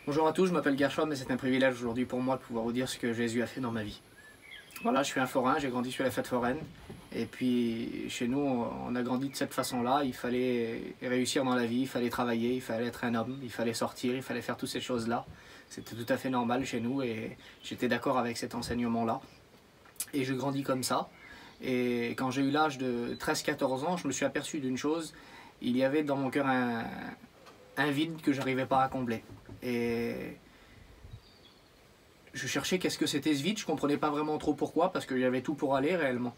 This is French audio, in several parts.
Bonjour à tous, je m'appelle Gershom et c'est un privilège aujourd'hui pour moi de pouvoir vous dire ce que Jésus a fait dans ma vie. Voilà, je suis un forain, j'ai grandi sur la fête foraine. Et puis chez nous, on a grandi de cette façon-là. Il fallait réussir dans la vie, il fallait travailler, il fallait être un homme, il fallait sortir, il fallait faire toutes ces choses-là. C'était tout à fait normal chez nous et j'étais d'accord avec cet enseignement-là. Et je grandis comme ça. Et quand j'ai eu l'âge de 13-14 ans, je me suis aperçu d'une chose. Il y avait dans mon cœur un vide que je n'arrivais pas à combler. Et je cherchais qu'est-ce que c'était ce vide, je ne comprenais pas vraiment trop pourquoi, parce qu'il y avait tout pour aller réellement.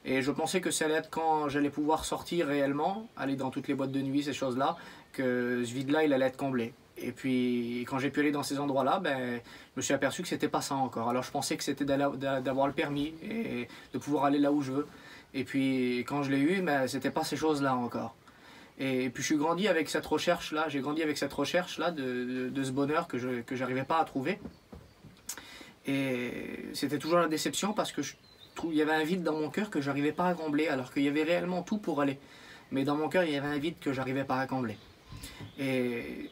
Et je pensais que ça allait être quand j'allais pouvoir sortir réellement, aller dans toutes les boîtes de nuit, ces choses-là, que ce vide-là, il allait être comblé. Et puis, quand j'ai pu aller dans ces endroits-là, je me suis aperçu que c'était pas ça encore. Alors je pensais que c'était d'avoir le permis et de pouvoir aller là où je veux. Et puis, quand je l'ai eu, c'était pas ces choses-là encore. Et puis je suis grandi avec cette recherche-là, j'ai grandi avec cette recherche-là de ce bonheur que je n'arrivais pas à trouver. Et c'était toujours la déception parce que il y avait un vide dans mon cœur que je n'arrivais pas à combler, alors qu'il y avait réellement tout pour aller. Mais dans mon cœur, il y avait un vide que je n'arrivais pas à combler. Et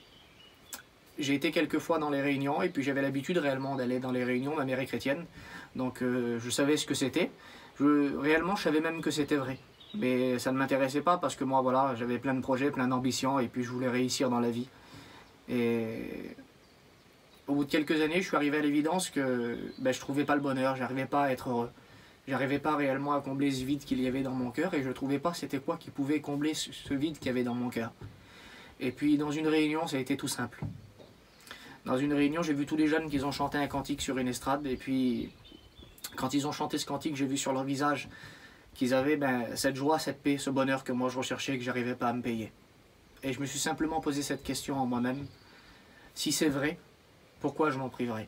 j'ai été quelques fois dans les réunions, et puis j'avais l'habitude réellement d'aller dans les réunions, ma mère est chrétienne, donc je savais ce que c'était. Réellement, je savais même que c'était vrai. Mais ça ne m'intéressait pas parce que moi, voilà, j'avais plein de projets, plein d'ambitions, et puis je voulais réussir dans la vie. Et au bout de quelques années, je suis arrivé à l'évidence que je ne trouvais pas le bonheur, j'arrivais pas à être heureux. J'arrivais pas réellement à combler ce vide qu'il y avait dans mon cœur, et je ne trouvais pas c'était quoi qui pouvait combler ce vide qu'il y avait dans mon cœur. Et puis dans une réunion, ça a été tout simple. Dans une réunion, j'ai vu tous les jeunes qui ont chanté un cantique sur une estrade, et puis quand ils ont chanté ce cantique, j'ai vu sur leur visage qu'ils avaient cette joie, cette paix, ce bonheur que moi je recherchais et que je n'arrivais pas à me payer. Et je me suis simplement posé cette question en moi-même. Si c'est vrai, pourquoi je m'en priverais?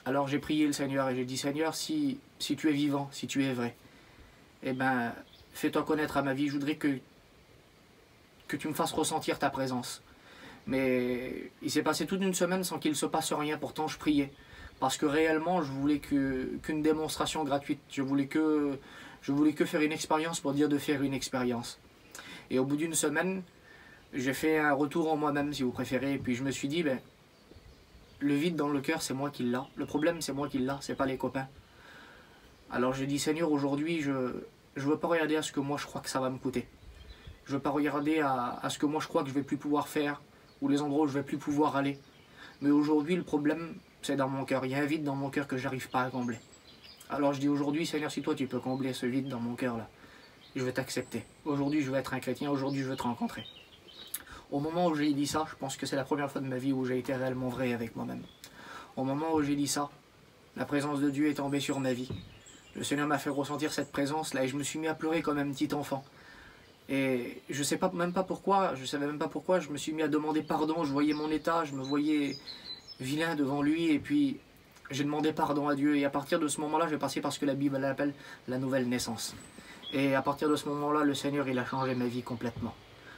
Alors j'ai prié le Seigneur et j'ai dit, Seigneur, si tu es vivant, si tu es vrai, fais-toi connaître à ma vie. Je voudrais que tu me fasses ressentir ta présence. Mais il s'est passé toute une semaine sans qu'il se passe rien, pourtant je priais. Parce que réellement, je voulais qu'une démonstration gratuite. Je voulais que faire une expérience pour dire de faire une expérience. Et au bout d'une semaine, j'ai fait un retour en moi-même, si vous préférez. Et puis je me suis dit, le vide dans le cœur, c'est moi qui l'ai. Le problème, c'est moi qui l'ai, c'est pas les copains. Alors j'ai dit, Seigneur, aujourd'hui, je veux pas regarder à ce que moi je crois que ça va me coûter. Je veux pas regarder à ce que moi je crois que je vais plus pouvoir faire, ou les endroits où je vais plus pouvoir aller. Mais aujourd'hui, le problème, c'est dans mon cœur. Il y a un vide dans mon cœur que j'arrive pas à combler. Alors je dis aujourd'hui, Seigneur, si toi tu peux combler ce vide dans mon cœur là, je vais t'accepter. Aujourd'hui je veux être un chrétien, aujourd'hui je veux te rencontrer. Au moment où j'ai dit ça, je pense que c'est la première fois de ma vie où j'ai été réellement vrai avec moi-même. Au moment où j'ai dit ça, la présence de Dieu est tombée sur ma vie. Le Seigneur m'a fait ressentir cette présence là et je me suis mis à pleurer comme un petit enfant. Et je sais même pas pourquoi, je me suis mis à demander pardon, je voyais mon état, je me voyais vilain devant lui et puis j'ai demandé pardon à Dieu et à partir de ce moment-là, j'ai passé par ce que la Bible appelle la nouvelle naissance. Et à partir de ce moment-là, le Seigneur, il a changé ma vie complètement.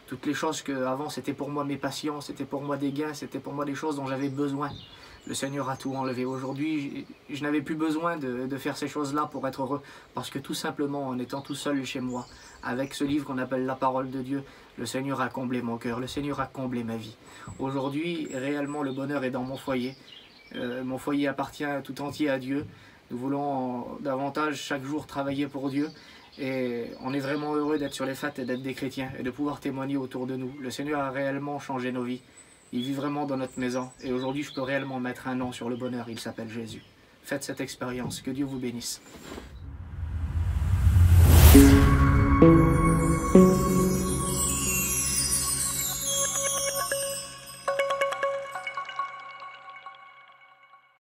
Toutes les choses qu'avant, c'était pour moi mes passions, c'était pour moi des gains, c'était pour moi des choses dont j'avais besoin. Le Seigneur a tout enlevé. Aujourd'hui, je n'avais plus besoin de faire ces choses-là pour être heureux. Parce que tout simplement, en étant tout seul chez moi, avec ce livre qu'on appelle la parole de Dieu, le Seigneur a comblé mon cœur, le Seigneur a comblé ma vie. Aujourd'hui, réellement, le bonheur est dans mon foyer. Mon foyer appartient tout entier à Dieu. Nous voulons davantage chaque jour travailler pour Dieu. Et on est vraiment heureux d'être sur les fêtes et d'être des chrétiens et de pouvoir témoigner autour de nous. Le Seigneur a réellement changé nos vies. Il vit vraiment dans notre maison. Et aujourd'hui, je peux réellement mettre un nom sur le bonheur. Il s'appelle Jésus. Faites cette expérience. Que Dieu vous bénisse.